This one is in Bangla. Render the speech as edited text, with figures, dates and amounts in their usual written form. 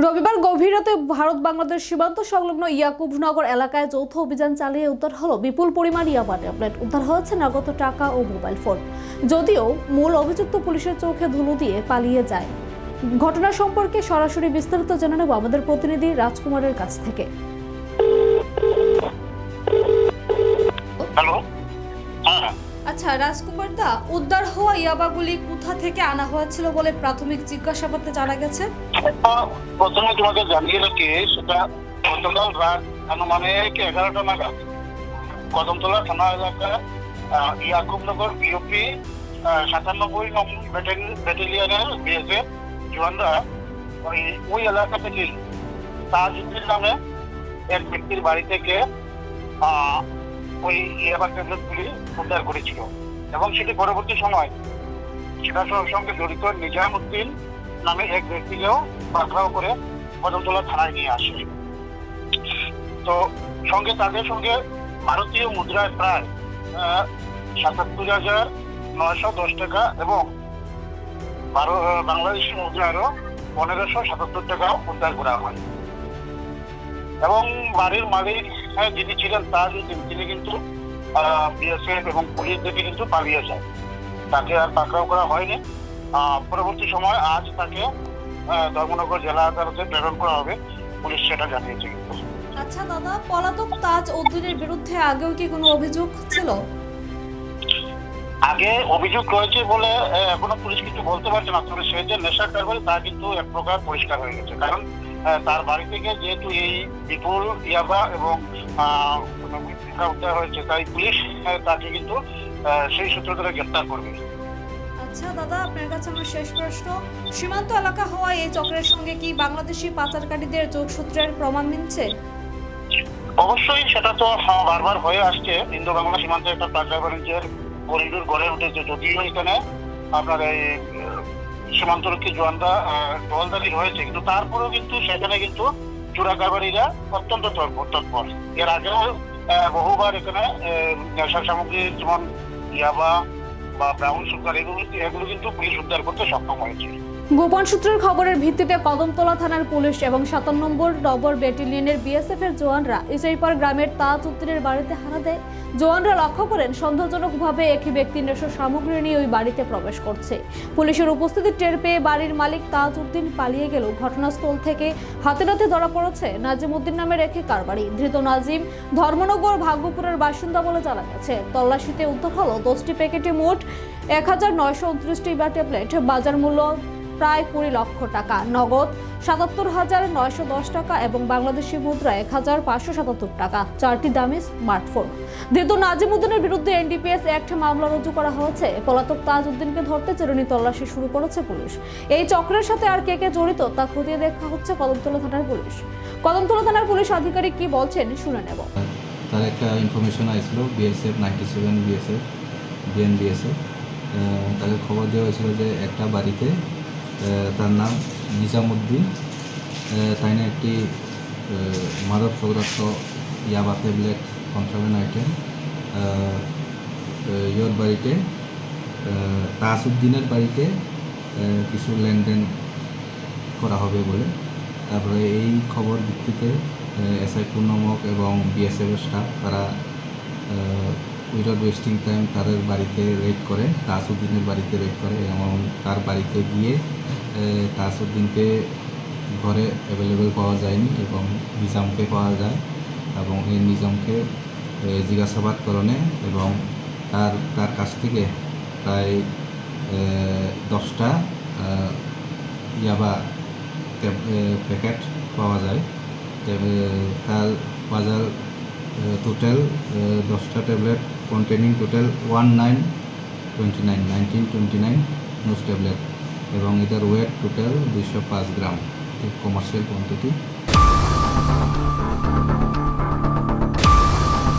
রবিবার গভীর রাতে ভারত বাংলাদেশ সীমান্ত সংলগ্ন ইয়াকুবনগর এলাকায় যৌথ অভিযান চালিয়ে উদ্ধার হলো বিপুল পরিমাণ ইয়াবা ট্যাবলেট। উদ্ধার হয়েছে নগদ টাকা ও মোবাইল ফোন। যদিও মূল অভিযুক্ত পুলিশের চোখে ধুলো দিয়ে পালিয়ে যায়। ঘটনা সম্পর্কে সরাসরি বিস্তারিত জেনে নেব আমাদের প্রতিনিধি রাজকুমারের কাছ থেকে। হ্যালো। আচ্ছা রাজকুমার দা, উদ্ধার হওয়া ইয়াবাগুলি কোথা থেকে আনা হয়েছিল বলে প্রাথমিক জিজ্ঞাসাবাদে জানা গেছে? প্রথমে তোমাকে জানিয়ে রাখি, সেটা গতকাল রাত আনুমানিক 11টা নাগাদ কদমতলা থানা এলাকা ইয়াকুবনগর বিওপি 97 নং ব্যাটালিয়নের বিএসএফ জওয়ানরা ওই এলাকা থেকে তাজউদ্দিন নামে এক ব্যক্তির বাড়ি থেকে ওই ইয়াবা ট্যাবলেটগুলি উদ্ধার করেছিল এবং সেটি পরবর্তী সময় সেটার সঙ্গে জড়িত নিজামউদ্দিন নামে এক ব্যক্তিকেও পাকড়াও করে কদমতলা থানায় নিয়ে আসে। তো তাদের সঙ্গে ভারতীয় মুদ্রায় প্রায় ৭৭,৯১০ টাকা এবং বাংলাদেশি মুদ্রায়ও ১৫৭৭ টাকা উদ্ধার করা হয় এবং বাড়ির মালিক যিনি ছিলেন তাজউদ্দিন, তিনি কিন্তু বিএসএফ এবং পুলিশ দেখে কিন্তু পালিয়ে যায়। তাকে আর পাকড়াও করা হয়নি। পরবর্তী সময় আজ তাকে ধর্মনগর জেলা আদালতে প্রেরণ করা হবে, পুলিশ সেটা জানিয়েছে। কিন্তু আচ্ছা দাদা, পলাতক তাজউদ্দিনের বিরুদ্ধে আগেও কি কোনো অভিযোগ ছিল? আগে অভিযোগ রয়েছে বলে এখনো পুলিশ কিছু বলতে পারছে না, তবে সে যে নেশার কারবারি তা কিন্তু এক প্রকার পরিষ্কার হয়ে গেছে। কারণ তার বাড়ি থেকে যেহেতু এই বিপুল ইয়াবা এবং উদ্ধার হয়েছে, তাই পুলিশ তাকে কিন্তু সেই সূত্র ধরে গ্রেপ্তার করবে। আচ্ছা দাদা, আপনার কাছে আমার শেষ প্রশ্ন, সীমান্ত এলাকা হওয়া এই চক্রের সঙ্গে কি বাংলাদেশি পাচারকারীদের যোগসূত্রের প্রমাণ মিলছে? অবশ্যই, সেটা তো বারবার হয়ে আসছে। ইন্দো বাংলা সীমান্তে একটা পাচার বাণিজ্যের করিডোর গড়ে উঠেছে। যদিও এখানে আপনার এই সীমান্তরক্ষী জওয়ানরা টহলদারি হয়েছে, কিন্তু তারপরেও কিন্তু সেখানে কিন্তু চোরা কারবারিরা অত্যন্ত তৎপর। এর আগেও বহুবার এখানে নেশার সামগ্রী যেমন ইয়াবা বা ব্রাউন সুগার এগুলো কিন্তু পুলিশ উদ্ধার করতে সক্ষম হয়েছে। গোপন সূত্রের খবরের ভিত্তিতে কদমতলা থানার পুলিশ এবং ৭ নম্বর নগর ব্যাটালিয়নের বিএসএফ এর জওয়ানরা ইসাইপাড় গ্রামের তাজউদ্দিনের বাড়িতে হানা দেয়। জওয়ানরা লক্ষ্য করেন সন্দেহজনকভাবে একই ব্যক্তি নেশার সামগ্রী নিয়ে ওই বাড়িতে প্রবেশ করছে। পুলিশের উপস্থিতি টের পেয়ে বাড়ির মালিক তাজউদ্দিন পালিয়ে গেল। ঘটনাস্থল থেকে হাতে নাতে ধরা পড়েছে নাজিমউদ্দিন নামের এক কারবারি। ধৃত নাজিম ধর্মনগর ভাগ্যপুরের বাসিন্দা বলে জানা গেছে। তল্লাশিতে উদ্ধার হলো 10টি প্যাকেটে মোট ১,৯২৯টি ইয়াবা ট্যাবলেট। বাজার মূল্য প্রায় ২০ লক্ষ টাকা, নগদ ৭৭,৯১০ টাকা এবং বাংলাদেশি মুদ্রা ১,৫৭৭ টাকা, 4টি দামি স্মার্টফোন। ধৃত নাজিমউদ্দিনের বিরুদ্ধে এনডিপিএস অ্যাক্ট মামলা রুজু করা হয়েছে। পলাতক তাজউদ্দিনকে ধরতে চিরুনি তল্লাশি শুরু করেছে পুলিশ। এই চক্রের সাথে আর কে কে জড়িত তা খতিয়ে দেখা হচ্ছে কদমতলা থানার পুলিশ। কদমতলা থানার পুলিশ আধিকারিক কি বলছেন শুনে নেব। তার একটা ইনফরমেশন আসছিল বিএসএফ 97 বিএসএফ বিএনবিএসএফ, তাকে খবর দেওয়া হয়েছিল যে একটা বাড়িতে তার নাম নিজামউদ্দিন, তাই না একটি মাদক পদার্থ ইয়াবা ট্যাবলেট কন্ট্রাব্যান্ড আইটেম ইয়োর বাড়িতে তাজউদ্দিনের বাড়িতে কিছু লেনদেন করা হবে বলে। তারপরে এই খবর ভিত্তিতে এসআই পূর্ণমক এবং বিএসএফের স্টাফ তারা উইদাউট ওয়েস্টিং টাইম তাদের বাড়িতে রেড করে, তাজউদ্দিনের বাড়িতে রেড করে এবং তার বাড়িতে গিয়ে তাজউদ্দিনকে ঘরে অ্যাভেলেবেল পাওয়া যায়নি এবং নিজামকে পাওয়া যায় এবং এই নিজামকে জিজ্ঞাসাবাদ করণে এবং তার কাছ থেকে প্রায় 10টা ইয়াবা প্যাকেট পাওয়া যায়। তার বাজার টোটাল 10টা ট্যাবলেট কন্টেনিং টোটাল 1929 নোজ ট্যাবলেট এবং এটার weight total 205 gram, commercial quantity.